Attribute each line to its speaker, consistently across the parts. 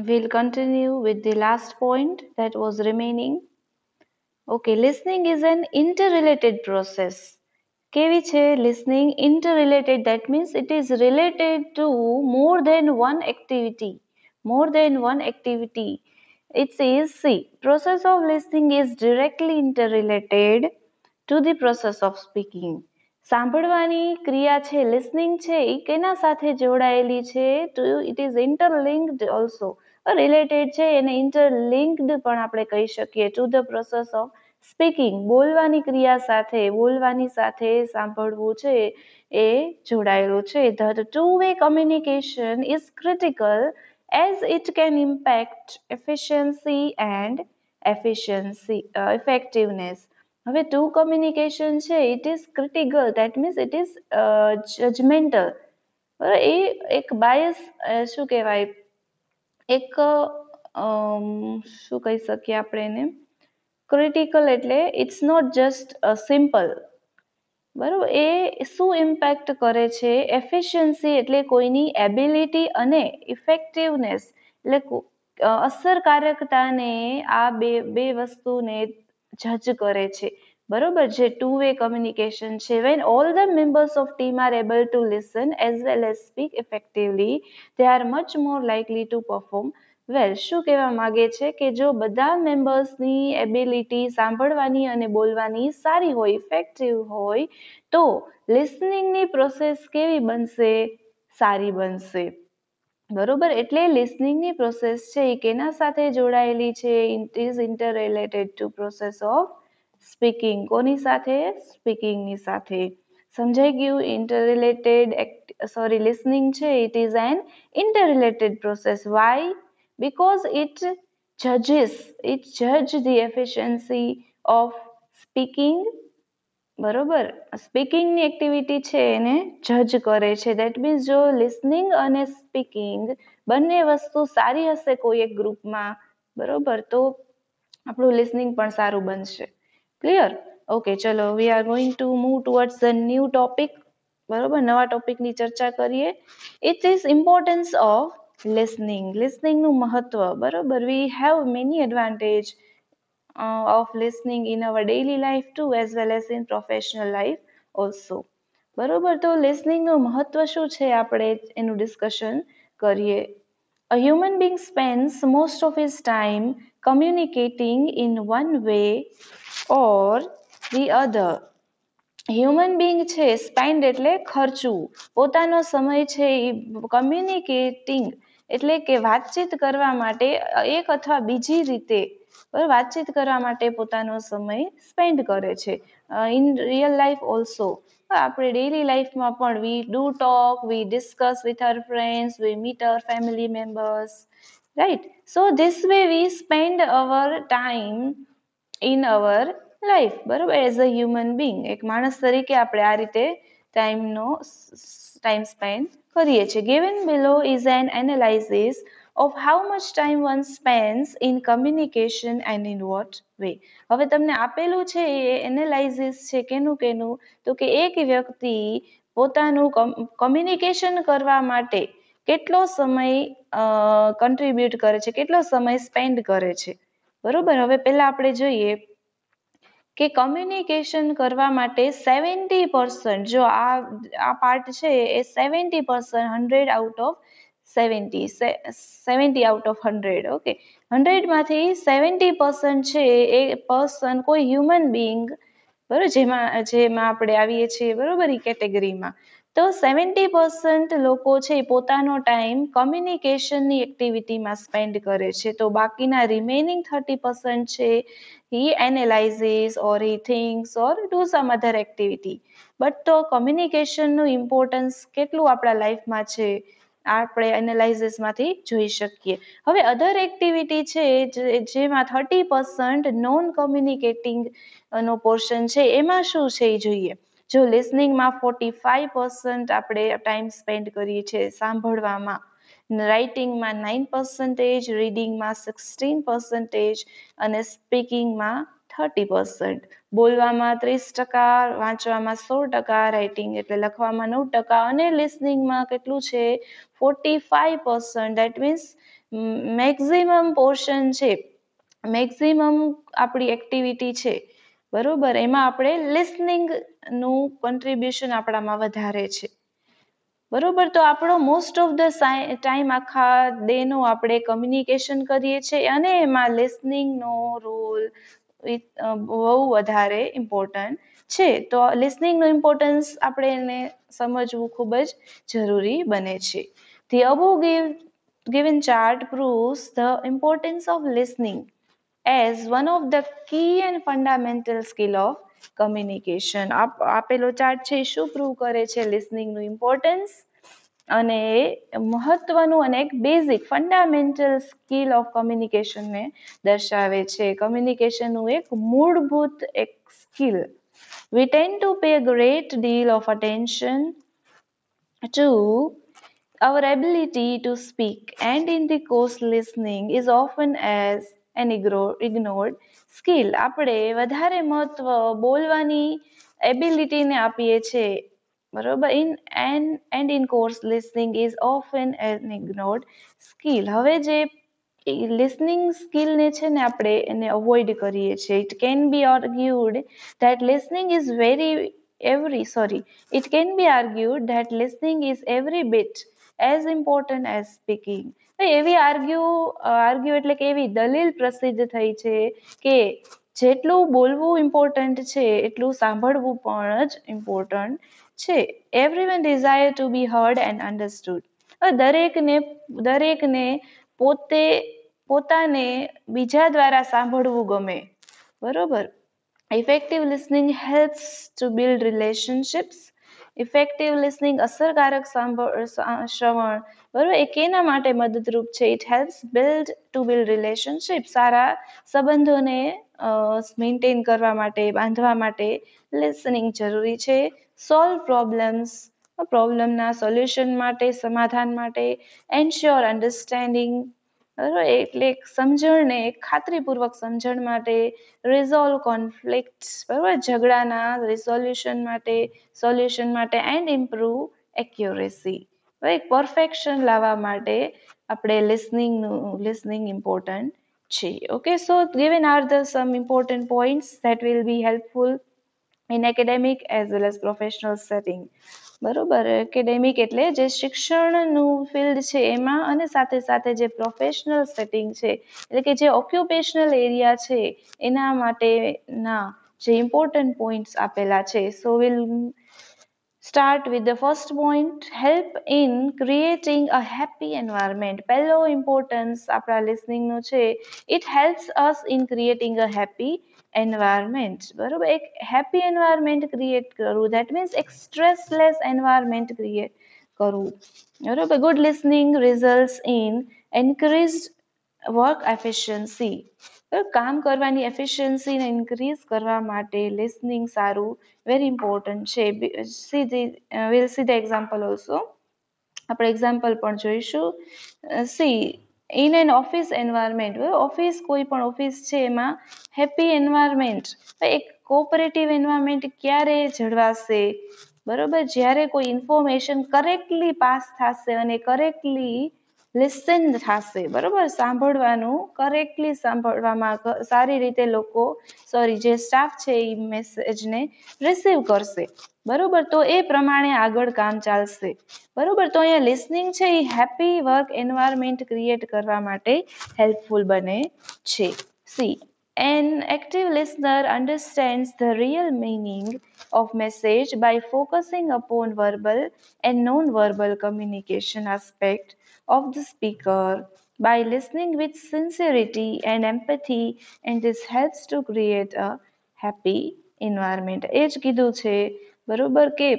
Speaker 1: we'll continue with the last point that was remaining. Okay, listening is an interrelated process. કેવી છે listening interrelated? That means it is related to more than one activity. More than one activity. It says, see, process of listening is directly interrelated to the process of speaking. સાંભળવાની ક્રિયા છે listening છે એ કેના સાથે જોડાયેલી છે? To it is interlinked also. Related છે એને interlinked પણ આપણે કહી શકીએ to the process of speaking. બોલવાની ક્રિયા સાથે સાંભળવું છે એ જોડાયેલું છે. The two-way communication is critical as it can impact efficiency and effectiveness. હવે ટુ કમ્યુનિકેશન છે it is critical, that means it is judgemental. બરાબર, એ એક બાયસ શું કહેવાય, એક શું કહી શકીએ આપણે એને, ક્રિટિકલ એટલે ઇટ્સ નોટ જસ્ટ સિમ્પલ. બરાબર, એ શું ઇમ્પેક્ટ કરે છે? એફિશિયન્સી એટલે કોઈની એબિલિટી અને ઇફેક્ટિવનેસ એટલે અસરકારકતાને, આ બે વસ્તુને જજ કરે છે. બરોબર, જે ટુ વે કમ્યુનિકેશન છે. When all the members of team are able to listen as well as speak effectively, they are much more likely to perform well. શું કહેવા માંગે છે કે જો બધા મેમ્બર્સની એબિલિટી સાંભળવાની અને બોલવાની સારી હોય, ઇફેક્ટિવ હોય, તો લિસનિંગની પ્રોસેસ કેવી બનશે? સારી બનશે. બરોબર, એટલે લિસનિંગની પ્રોસેસ છે એ કેના સાથે જોડાયેલી છે? It is interrelated to process of speaking. કોની સાથે? સ્પીકિંગની સાથે. સમજાઈ ગયું? ઇન્ટરરિલેટેડ લિસનિંગ છે it is an interrelated process. Why? because it judge the efficiency of speaking. બરોબર, સ્પીકિંગની એક્ટિવિટી છે એને જજ કરે છે. દેટ મીન્સ જો લિસનિંગ અને સ્પીકિંગ બંને વસ્તુ સારી હશે કોઈ એક ગ્રુપમાં, બરોબર, તો આપણું લિસનિંગ પણ સારું બનશે. ક્લિયર? ઓકે, ચલો we are going to move towards the new topic. બરોબર, નવા ટોપિકની ચર્ચા કરીએ. ઇટ ઇઝ ઇમ્પોર્ટન્સ ઓફ લિસનિંગનું મહત્વ. બરોબર, we have many advantage of listening in our daily life too as well as in professional life also. બરોબર, તો લિસનિંગનું મહત્વ શું છે આપણે એનું ડિસ્કશન કરીએ. A human being spends most of his time communicating in one way or the other. Human being છે, spend એટલે ખર્ચવું, પોતાનો સમય છે એ કમ્યુનિકેટિંગ એટલે કે વાતચીત કરવા માટે એક અથવા બીજી રીતે વાતચીત કરવા માટે પોતાનો સમય સ્પેન્ડ કરે છે. ઇન રિયલ લાઈફ ઓલ્સો, આપણે ડેઇલી લાઈફમાં પણ we do talk, we discuss with our friends, we meet our family members, right? So this way we spend our time in our life. બરોબર, એઝ અ હ્યુમન બીંગ, એક માણસ તરીકે આપણે આ રીતે ટાઈમ સ્પેન્ડ કરીએ છીએ. Given below is an analysis of how much time one spends in communication and in what way. હવે તમને આપેલું છે એ એનાલાઇઝિસ છે કેનું? તો કે એક વ્યક્તિ પોતાનું કમ્યુનિકેશન કરવા માટે કેટલો સમય કન્ટ્રીબ્યુટ કરે છે, કેટલો સમય સ્પેન્ડ કરે છે. બરોબર, હવે પહેલા આપણે જોઈએ કે કમ્યુનિકેશન કરવા માટે 70%, જો આ પાર્ટ છે એ 70%, 100 out of 70 out of 100. Okay, 100માંથી 70% છે એ પર્સન કોઈ હ્યુમન બીંગ, બરોબર, જેમાં આપણે આવીએ છીએ, બરોબર, એ કેટેગરીમાં. તો 70% લોકો છે એ પોતાનો ટાઈમ કમ્યુનિકેશનની એક્ટિવિટીમાં સ્પેન્ડ કરે છે. તો બાકીના રિમેનિંગ 30% છે he analyzes or he thinks or do some other activity. But તો કમ્યુનિકેશનનું ઇમ્પોર્ટન્સ કેટલું આપણા લાઈફમાં છે આપણે એનાલાઇઝિસમાંથી જોઈ શકીએ. હવે અધર એક્ટિવિટી છે જેમાં 30% નોન કમ્યુનિકેટિંગ નો પોર્શન છે, એમાં શું છે એ જોઈએ. જો લિસનિંગમાં 45% આપણે ટાઈમ સ્પેન્ડ કરીએ છીએ સાંભળવામાં, રાઇટિંગમાં 9%, રીડિંગમાં 16% અને સ્પીકિંગમાં 30%. બોલવામાં 30%, વાંચવામાં 16%, રાઇટિંગ એટલે લખવામાં 9%, અને લિસનિંગમાં કેટલું છે 45%. દેટ મીન્સ મેક્સિમમ પોર્શન છે, મેક્સિમમ આપણી એક્ટિવિટી છે, બરોબર, એમાં આપણે લિસનિંગનું કન્ટ્રીબ્યુશન આપણામાં વધારે છે, બરોબર. તો આપણો મોસ્ટ ઓફ ધ ટાઈમ આખા ડેનો આપણે કમ્યુનિકેશન કરીએ છીએ, અને એમાં લિસનિંગનો રોલ બહુ વધારે ઇમ્પોર્ટન્ટ છે. તો લિસનિંગનું ઇમ્પોર્ટન્સ આપણે એને સમજવું ખૂબ જ જરૂરી બને છે. The above given chart proves the importance of listening as one of the key and fundamental skill of communication. આપેલો ચાર્ટ છે શું પ્રૂવ કરે છે? લિસનિંગનું ઇમ્પોર્ટન્સ, અને મહત્વનું અને એક બેઝિક ફંડામેન્ટલ સ્કિલ ઓફ કમ્યુનિકેશનને દર્શાવે છે. કમ્યુનિકેશનનું એક મૂળભૂત એક skill. We tend to pay a great deal of attention to our ability to speak, and in the course listening is often as an ignored skill. આપણે વધારે મહત્વ બોલવાની એબિલિટીને આપીએ છીએ, બરોબર. and in course listening is often an ignored skill. હવે જે listening સ્કિલને છે ને આપણે એને અવોઇડ કરીએ છીએ. It can be argued that listening is it can be argued that listening is every bit as important as speaking. એવી argue એટલે કે એવી દલીલ પ્રસિદ્ધ થઈ છે કે જેટલું બોલવું ઇમ્પોર્ટન્ટ છે એટલું સાંભળવું પણ જ ઇમ્પોર્ટન્ટ છે. Everyone desire to be heard and understood. દરેકને પોતાને બીજા દ્વારા સાંભળવું ગમે, બરોબર. Effective listening helps to build relationships. Effective listening, અસરકારક શ્રવણ, બરોબર, એ કેના માટે મદદરૂપ છે? It helps to build relationship. સારા સંબંધોને મેન્ટેન કરવા માટે, બાંધવા માટે લિસનિંગ જરૂરી છે. સોલ્વ પ્રોબ્લેમના સોલ્યુશન માટે, સમાધાન માટે. એન્શ્યોર અન્ડરસ્ટેન્ડિંગ, બરોબર, એટલે સમજણને ખાતરીપૂર્વક સમજણ માટે. રિઝોલ્વ કોન્ફ્લિક્ટ્સ, બરોબર, ઝઘડાના સોલ્યુશન માટે. એન્ડ ઇમ્પ્રૂવ એક્યુરેસી, પરફેક્શન લાવવા માટે આપણે લિસનિંગ ઇમ્પોર્ટન્ટ છે. Okay, so given are the some important points that will be helpful in academic as well as professional setting. બરોબર, એકેડેમિક એટલે જે શિક્ષણનું ફિલ્ડ છે એમાં, અને સાથે સાથે જે પ્રોફેશનલ સેટિંગ છે એટલે કે જે ઓક્યુપેશનલ એરિયા છે એના માટેના જે ઇમ્પોર્ટન્ટ પોઈન્ટ્સ આપેલા છે. સો will start with the first point, help in creating a happy environment. પહેલો ઇમ્પોર્ટન્સ આપણા લિસનિંગનો છે, it helps us in creating a happy environment. બરોબર, એક હેપી એન્વાયરમેન્ટ ક્રિએટ કરવું, દેટ મીન્સ એક સ્ટ્રેસલેસ એન્વાયરમેન્ટ ક્રિએટ કરવું, બરોબર. Good listening results in increased work efficiency. કામ કરવાની એફિશિયન્સીને ઇન્ક્રીઝ કરવા માટે લિસનિંગ સારું વેરી ઇમ્પોર્ટન્ટ છે. we'll see the example also. આપણે એક્ઝામ્પલ પણ જોઈશું. ઇન એન ઓફિસ એન્વાયરમેન્ટ, કોઈ પણ ઓફિસ છે એમાં હેપી એન્વાયરમેન્ટ, એક કોઓપરેટિવ એન્વાયરમેન્ટ ક્યારે જળવાશે? બરોબર, જ્યારે કોઈ ઇન્ફોર્મેશન કરેક્ટલી પાસ થશે અને કરેક્ટલી લિસન થશે, બરોબર, સાંભળવાનું કરેક્ટલી સાંભળવામાં સારી રીતે જે સ્ટાફ છે એ મેસેજને રિસીવ કરશે, બરોબર, તો એ પ્રમાણે આગળ કામ ચાલશે, બરોબર. તો અહીંયા લિસનિંગ છે એ હેપી વર્ક એન્વાયરમેન્ટ ક્રિએટ કરવા માટે હેલ્પફુલ બને છે. An active listener understands the real meaning of message by focusing upon verbal and non-verbal communication aspect of the speaker, by listening with sincerity and empathy, and this helps to create a happy environment. એ જ કીધું છે, બરોબર, કે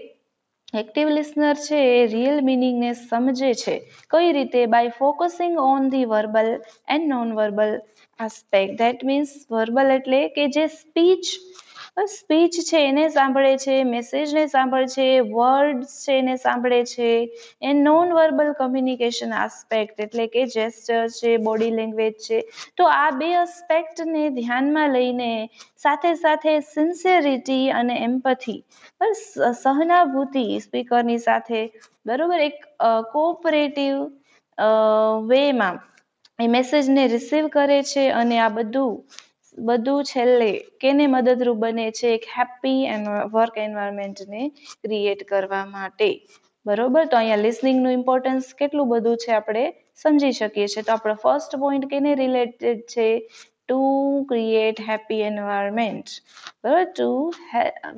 Speaker 1: active listener છે એ real મિનિંગને સમજે છે. કઈ રીતે? By focusing on the verbal and non verbal aspect. That means verbal એટલે કે જે સ્પીચ સ્પીચ છે એને સાંભળે છે, મેસેજને સાંભળે છે, વર્ડ્સ છે એને સાંભળે છે, એ નોન વર્બલ કમ્યુનિકેશન આસ્પેક્ટ એટલે કે જેસ્ચર છે, બોડી લેંગ્વેજ છે. તો આ બે આસ્પેક્ટને ધ્યાનમાં લઈને સાથે સાથે સિન્સિયરિટી અને એમ્પથી, સહનાભૂતિ સ્પીકરની સાથે, બરોબર, એક કોઓપરેટિવ વેમાં એ મેસેજને રિસીવ કરે છે. અને આ બધું છેલ્લે કેને મદદરૂપ બને છે? એક હેપી વર્ક એન્વાયરમેન્ટને ક્રિએટ કરવા માટે, બરોબર. તો અહીંયા લિસનિંગનું ઇમ્પોર્ટન્સ કેટલું બધું છે આપણે સમજી શકીએ છીએ. તો આપણો ફર્સ્ટ પોઈન્ટ કેને રિલેટેડ છે? ટુ ક્રિએટ હેપી એન્વાયરમેન્ટ, બરોબર,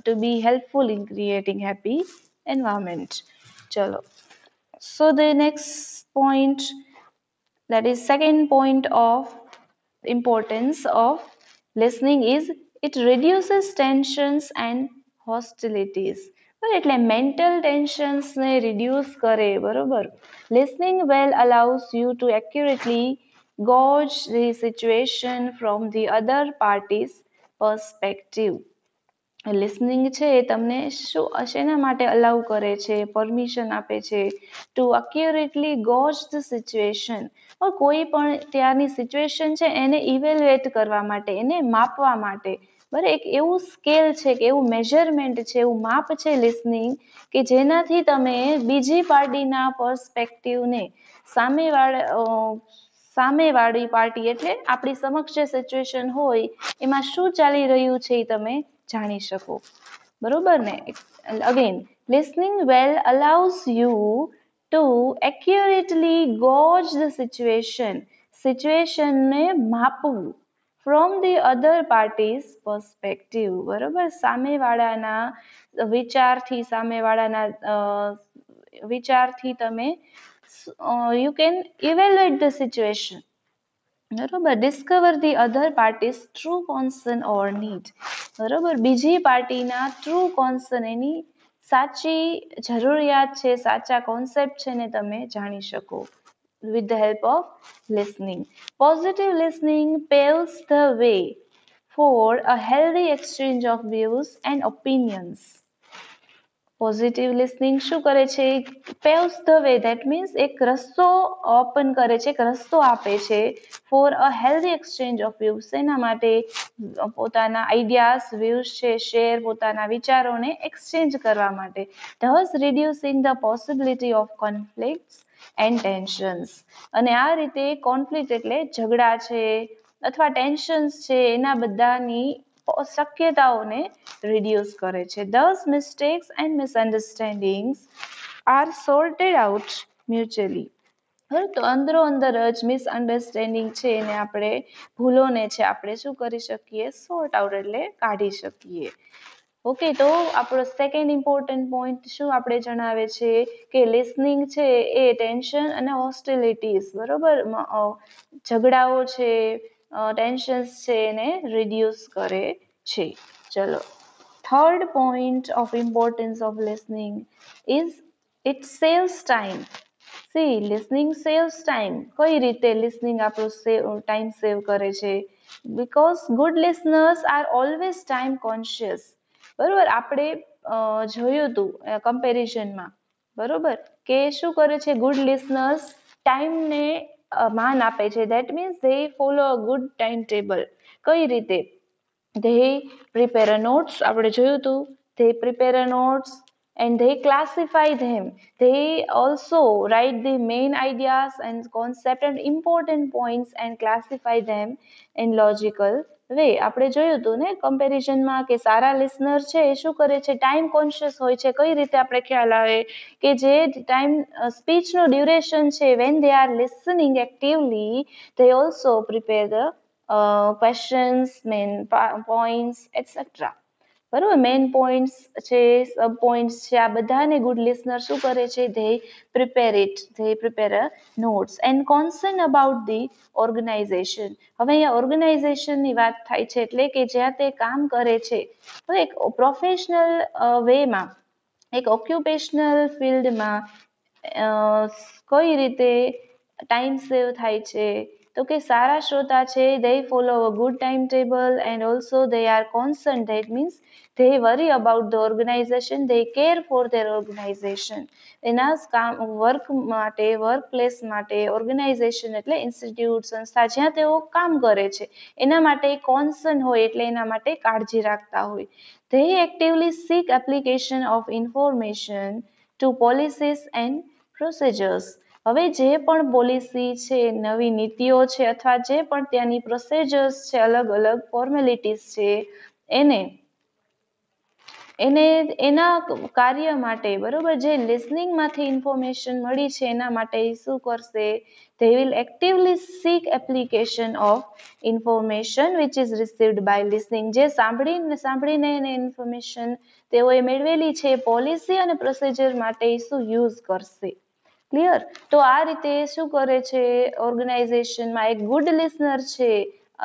Speaker 1: to be helpful in creating happy environment. ચલો, so the next point, that is second point of importance of listening, is it reduces tensions and hostilities. એટલે mental ટેન્શન્સને reduce કરે, બરોબર. Listening well allows you to accurately gauge the situation from the other party's perspective. Listening છે એ તમને શેના માટે અલાઉ કરે છે, પરમિશન આપે છે ટુ અક્યુરેટલી ગોજ ધ સિચ્યુએશન, કોઈ પણ ત્યાંની સિચ્યુએશન છે એને ઇવેલ્યુએટ કરવા માટે, એને માપવા માટે, બરાબર. એક એવું સ્કેલ છે કે એવું મેઝરમેન્ટ છે, એવું માપ છે લિસનિંગ, કે જેનાથી તમે બીજી પાર્ટીના પર્સપેક્ટિવને સામેવાળી પાર્ટી એટલે આપણી સમક્ષ જે સિચ્યુએશન હોય એમાં શું ચાલી રહ્યું છે એ તમે જાણી શકો, બરોબર ને. Again, listening well allows you to accurately gauge the સિચ્યુએશનને માપવું from the other party's perspective, બરોબર. સામેવાળાના વિચારથી તમે you can evaluate the situation, બરોબર. Discover the other party's true concern or need, બરોબર. બીજી પાર્ટીના ટ્રુ કોન્સર્ન, એની સાચી જરૂરિયાત છે, સાચા કોન્સેપ્ટ છે ને તમે જાણી શકો with the help of listening. Positive listening paves the way for a healthy exchange of views and opinions. Positive listening શું કરે છે? પેવ્સ ધ વે, ધેટ મીન્સ એક રસ્તો ઓપન કરે છે, એક રસ્તો આપે છે for a healthy exchange of views. એના માટે પોતાના આઈડિયાઝ, વ્યૂઝ છે શેર, પોતાના વિચારોને એક્સચેન્જ કરવા માટે. Thus reducing the possibility of conflicts and tensions. અને આ રીતે કોન્ફ્લિક્ટ એટલે ઝઘડા છે અથવા ટેન્શન્સ છે, એના બધાની શક્યતાઓને રિડ્યુસ કરે છે. Thus mistakes and misunderstandings are sorted out mutually. તો અંદરો અંદર જ મિસઅન્ડરસ્ટેન્ડિંગ છે એને આપણે, ભૂલોને છે આપણે શું કરી શકીએ? સોર્ટ આઉટ એટલે કાઢી શકીએ. ઓકે, તો આપણો સેકન્ડ ઇમ્પોર્ટન્ટ પોઈન્ટ શું આપણે જણાવે છે કે લિસનિંગ છે એ ટેન્શન અને હોસ્ટિલિટીઝ, બરોબર, ઝઘડાઓ છે, ટેન્શન્સ છે એને રિડ્યુસ કરે છે. ચલો, third point of importance of listening is it saves time. C, listening saves time. કઈ રીતે લિસનિંગ આપણું ટાઈમ સેવ કરે છે? Because good listeners are always time conscious, બરોબર. આપણે જોયું હતું કમ્પેરિઝનમાં, બરોબર, કે શું કરે છે ગુડ લિસનર્સ? ટાઈમને માન આપે છે. That means they follow a good time table. કઈ રીતે? ધે પ્રિપેર અ નોટ્સ, આપણે જોયું હતું, they prepare a notes and they classify them. They also write the main ideas and concept and important points and classify them in logical way. આપણે જોયું હતું ને કમ્પેરિઝનમાં કે સારા લિસનર છે એ શું કરે છે? ટાઈમ કોન્શિયસ હોય છે. કઈ રીતે આપણે ખ્યાલ આવે કે જે ટાઈમ સ્પીચનો ડ્યુરેશન છે, when they are listening actively, they also prepare the questions, main points, etc. બરોબર. મેઇન પોઈન્ટ્સ છે, સબ પોઈન્ટ્સ છે, આ બધાને ગુડ લિસનર શું કરે છે? They prepare a notes and concern about the organization. હવે અહીંયા ઓર્ગેનાઇઝેશનની વાત થાય છે, એટલે કે જ્યાં તે કામ કરે છે, તો એક પ્રોફેશનલ વેમાં, એક ઓક્યુપેશનલ ફિલ્ડમાં કઈ રીતે ટાઈમ સેવ થાય છે? તો તો કે સારા શ્રોતા છે they follow a good timetable and also they are constant. That means they worry about the organization, they care for their organization. એના વર્ક માટે, વર્ક પ્લેસ માટે, ઓર્ગેનાઇઝેશન એટલે ઇન્સ્ટિટ્યૂટ, સંસ્થા જ્યાં તેઓ કામ કરે છે એના માટે કોન્સર્ન હોય, એટલે એના માટે કાળજી રાખતા હોય. they actively seek application of information to policies and procedures. હવે જે પણ પોલિસી છે, નવી નીતિઓ છે, અથવા જે પણ ત્યાંની પ્રોસિજર્સ છે, અલગ અલગ ફોર્મેલિટીઝ છે, એને એને એના કાર્ય માટે, બરોબર, જે લિસનિંગમાંથી ઇન્ફોર્મેશન મળી છે એના માટે શું કરશે? they will actively seek application of information which is received by listening. જે સાંભળીને એને ઇન્ફોર્મેશન તેઓએ મેળવેલી છે પોલિસી અને પ્રોસિજર માટે શું યુઝ કરશે. ક્લિયર? તો આ રીતે શું કરે છે ઓર્ગેનાઇઝેશનમાં એક ગુડ લિસનર છે,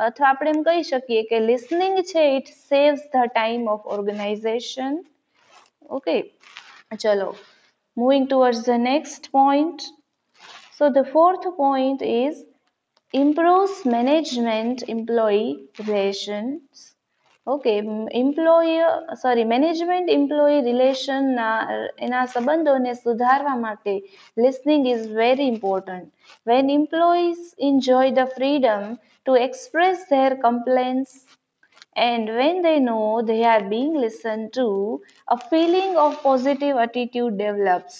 Speaker 1: અથવા આપણે એમ કહી શકીએ કે લિસનિંગ છે it saves the time of organization. Okay, ચલો moving towards the next point. So the fourth point is improves management employee relations. Okay, management employee રિલેશનના એના સંબંધોને સુધારવા માટે listening is very important. When employees enjoy the freedom to express their complaints and when they know they are being listened to, a feeling of positive attitude develops.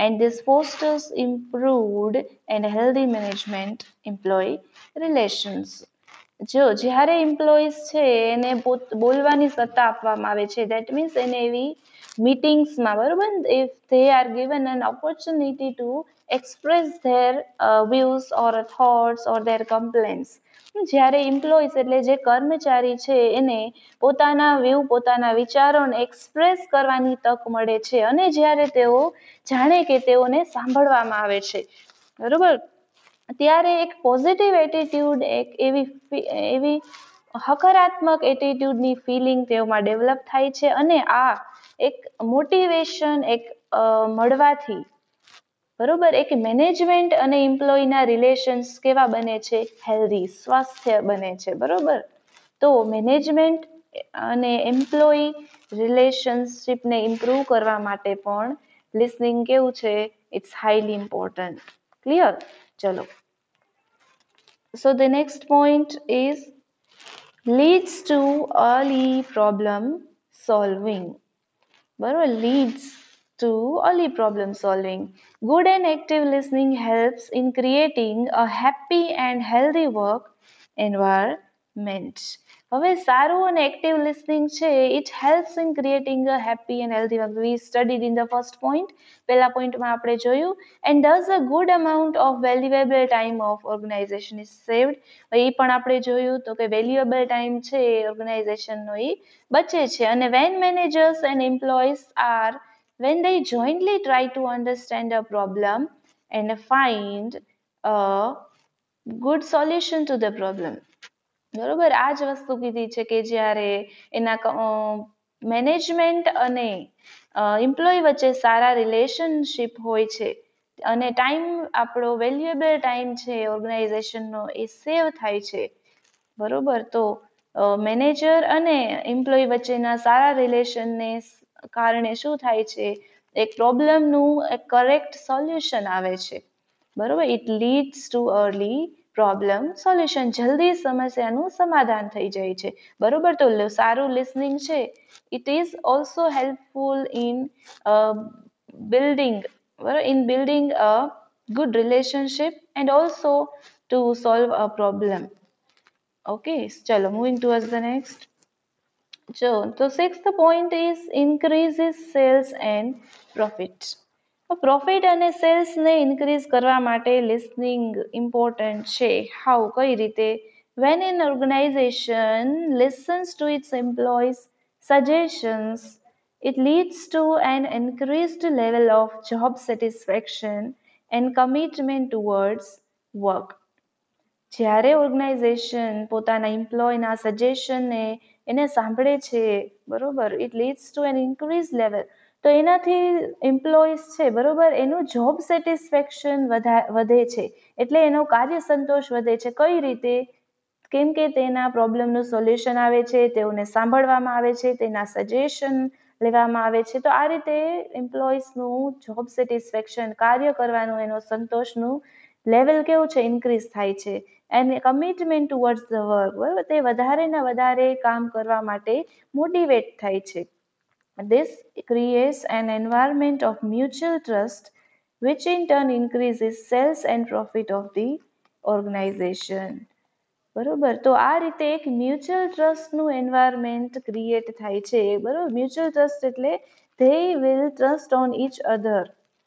Speaker 1: And this fosters improved and healthy management employee relations. જો જ્યારે employees છે એને બોલવાની સત્તા આપવામાં આવે છે, that means એને એવી મીટિંગ્સમાં, બરોબર, if they are given an opportunity to express their views or thoughts or their complaints. જ્યારે એમ્પ્લોઈઝ એટલે જે કર્મચારી છે એને પોતાના વ્યૂ, પોતાના વિચારોને એક્સપ્રેસ કરવાની તક મળે છે, અને જ્યારે તેઓ જાણે કે તેઓને સાંભળવામાં આવે છે, બરોબર, ત્યારે એક પોઝિટિવ એટીટ્યુડ, એક એવી હકારાત્મક એટીટ્યુડની ફિલિંગ તેઓમાં ડેવલપ થાય છે, અને આ એક મોટિવેશન એક મળવાથી, બરોબર, એક મેનેજમેન્ટ અને એમ્પ્લોયીના રિલેશન્સ કેવા બને છે? હેલ્ધી, સ્વાસ્થ્ય બને છે, બરોબર. તો મેનેજમેન્ટ અને એમ્પ્લોયી રિલેશનશિપને ઇમ્પ્રૂવ કરવા માટે પણ લિસનિંગ કેવું છે? It's highly important. ક્લિયર? ચલો. So the next point is leads to early problem solving. બરોબર, leads to early problem solving. Good and active listening helps in creating a happy and healthy work environment. હવે સારું અને active listening છે it helps in creating a happy and healthy work. We studied in the first point, પહેલા પોઈન્ટમાં આપણે જોયું. And does a good amount of valuable time of organization is saved. એ પણ આપણે જોયું તો કે વેલ્યુએબલ ટાઈમ છે ઓર્ગેનાઇઝેશનનો એ બચે છે. અને when managers and employees are when they jointly try to understand a problem and find a good solution to the problem. બરોબર, આ જ વસ્તુ કીધી છે કે જ્યારે એના મેનેજમેન્ટ અને એમ્પ્લોયી વચ્ચે સારા રિલેશનશિપ હોય છે અને ટાઈમ, આપણો વેલ્યુએબલ ટાઈમ છે ઓર્ગેનાઇઝેશનનો એ સેવ થાય છે, બરોબર. તો મેનેજર અને એમ્પ્લોયી વચ્ચેના સારા રિલેશનને કારણે શું થાય છે? એક પ્રોબ્લેમનું એક કરેક્ટ સોલ્યુશન આવે છે, બરોબર. It leads two early problem solution, જલ્દી સમસ્યાનું સમાધાન થઈ જાય છે, બરોબર. તો સારું લિસનિંગ છે it is also helpful in building a good relationship and also to solve a problem. Okay, ચલો મૂવિંગ ટુવર્ડ્સ ધ નેક્સ્ટ. તો sixth point is increases cells and profit. Profit અને સેલ્સને ઇન્ક્રીઝ કરવા માટે લિસનિંગ ઇમ્પોર્ટન્ટ છે. How? કઈ રીતે? When an organization listens to its employees suggestions, it leads to an increased level of job satisfaction and commitment towards work. જ્યારે organization પોતાના એમ્પ્લોયના સજેશનને એને સાંભળે છે, બરોબર, it leads to an increase level. તો એનાથી એમ્પ્લોઈઝ છે બરોબર, એનું જોબ સેટિસ્ફેક્શન વધે છે, એટલે એનો કાર્ય સંતોષ વધે છે. કઈ રીતે? કેમ કે તેના પ્રોબ્લેમનું સોલ્યુશન આવે છે, તેઓને સાંભળવામાં આવે છે, તેના સજેશન લેવામાં આવે છે. તો આ રીતે એમ્પ્લોઈઝનું જોબ સેટિસ્ફેક્શન, કાર્ય કરવાનું એનો સંતોષનું લેવલ કેવું છે, ઇન્ક્રીઝ થાય છે. And commitment towards the work, બરાબર, તે વધારે ને વધારે કામ કરવા માટે મોટિવેટ થાય છે. This creates an environment of mutual trust, which in turn increases sales and profit of the organization. બરોબર, તો આ રીતે એક મ્યુચ્યુઅલ ટ્રસ્ટનું એન્વાયરમેન્ટ ક્રિએટ થાય છે. બરોબર, મ્યુચ્યુઅલ ટ્રસ્ટ એટલે they will trust on each other.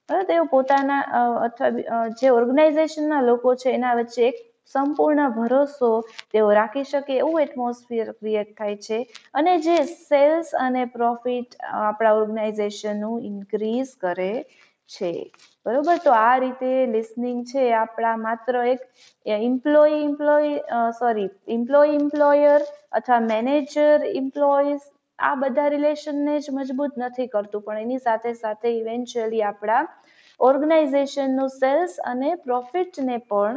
Speaker 1: બરાબર, તેઓ પોતાના અથવા જે ઓર્ગેનાઇઝેશનના લોકો છે એના વચ્ચે એક સંપૂર્ણ ભરોસો તેઓ રાખી શકે એવું એટમોસ્ફિયર ક્રિએટ થાય છે, અને જે સેલ્સ અને પ્રોફિટ આપણા ઓર્ગેનાઇઝેશનનું ઇન્ક્રીઝ કરે છે. બરોબર, તો આ રીતે લિસનિંગ છે આપણા માત્ર એક એમ્પ્લોયર અથવા મેનેજર એમ્પ્લોઈઝ આ બધા રિલેશનને જ મજબૂત નથી કરતું, પણ એની સાથે સાથે ઇવેન્ચ્યુઅલી આપણા ઓર્ગેનાઇઝેશનનું સેલ્સ અને પ્રોફિટને પણ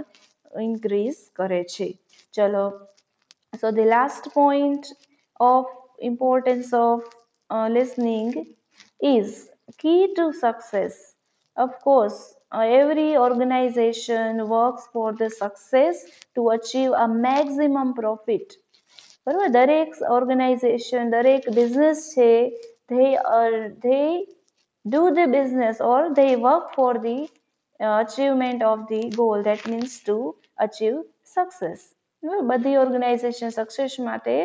Speaker 1: ઇન્ક્રીઝ કરે છે. ચલો, so the last point of importance of listening is key to success. Of course, every organization works for the success to achieve a maximum profit. બરોબર, દરેક ઓર્ગેનાઇઝેશન, દરેક બિઝનેસ છે, they do the business or they work for the achievement of the goal, that means to achieve success. બધી organisation success માટે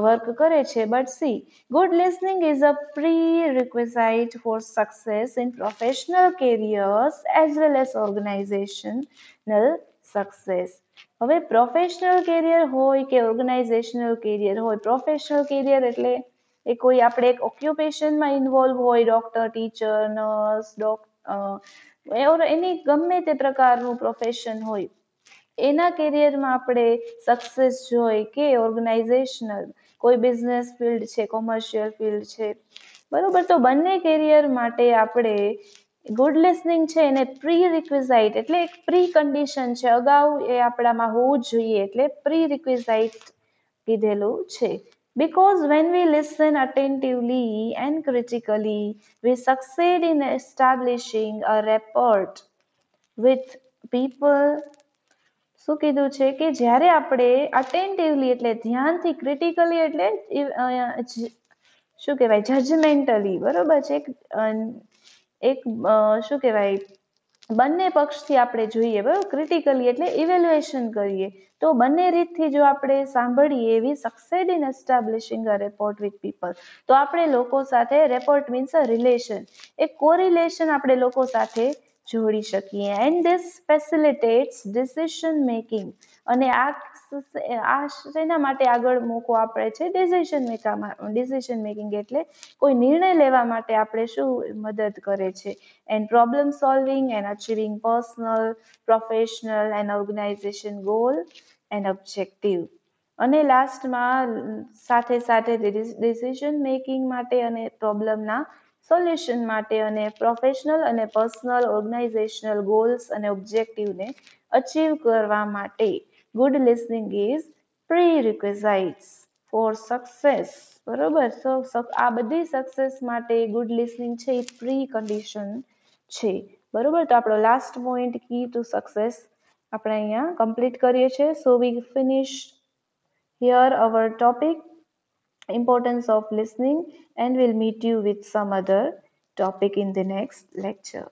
Speaker 1: work કરે છે. But she, good listening is a prerequisite for success in professional careers as well as organizational success. હવે professional carrier હોય કે organisational carrier હોય, professional carrier એટલે એ કોઈ આપણે એક ઓક્યુપેશનમાં ઇન્વોલ્વ હોય, ડોક્ટર, ટીચર, નર્સ, એની ગમે તે પ્રકારનું પ્રોફેશન હોય, એના કેરિયરમાં આપણે સક્સેસ જોઈ કે ઓર્ગેનાઇઝેશનલ કોઈ બિઝનેસ ફિલ્ડ છે, કોમર્શિયલ ફિલ્ડ છે, બરોબર, તો બંને કેરિયર માટે આપણે ગુડ લિસનિંગ છે એને પ્રી રિક્વિઝાઇટ એટલે એક પ્રી કન્ડિશન છે, અગાઉ એ આપણામાં હોવું જ જોઈએ, એટલે પ્રી રિક્વિઝાઇટ કીધેલું છે. Because when we listen attentively and critically, we succeed in establishing a rapport with people. શું કીધું છે કે જ્યારે આપણે અટેન્ટિવલી એટલે ધ્યાનથી, ક્રિટિકલી એટલે શું કહેવાય, જજમેન્ટલી, બરોબર છે, એક શું કહેવાય, બંને પક્ષથી આપણે જોઈએ, બરાબર, ક્રિટિકલી એટલે ઇવેલ્યુએશન કરીએ, તો બંને રીતથી જો આપણે સાંભળીએ, એવી succeed in establishing a rapport with people, તો આપણે લોકો સાથે, રેપોર્ટ મીન્સ અ રિલેશન, એક કોરિલેશન આપણે લોકો સાથે જોડી શકીએ. And this facilitates decision making, અને આ શેના માટે આગળ મોકો આપે છે, ડિસિઝન મેકિંગ એટલે કોઈ નિર્ણય લેવા માટે આપણે શું મદદ કરે છે. And problem solving and achieving personal, professional and organization goal and objective. અને લાસ્ટમાં સાથે સાથે ડિસિઝન મેકિંગ માટે અને પ્રોબ્લેમના સોલ્યુશન માટે અને પ્રોફેશનલ અને પર્સનલ ઓર્ગેનાઇઝેશનલ ગોલ્સ અને ઓબ્જેક્ટિવને અચીવ કરવા માટે good listening is prerequisites for success. બરોબર, સો આ બધી સક્સેસ માટે ગુડ લિસનિંગ છે એ પ્રી કન્ડિશન છે. બરોબર, તો આપણો last point key to success આપણે અહીંયા કમ્પ્લીટ કરીએ છીએ. So we finish here our topic, importance of listening, and we'll meet you with some other topic in the next lecture.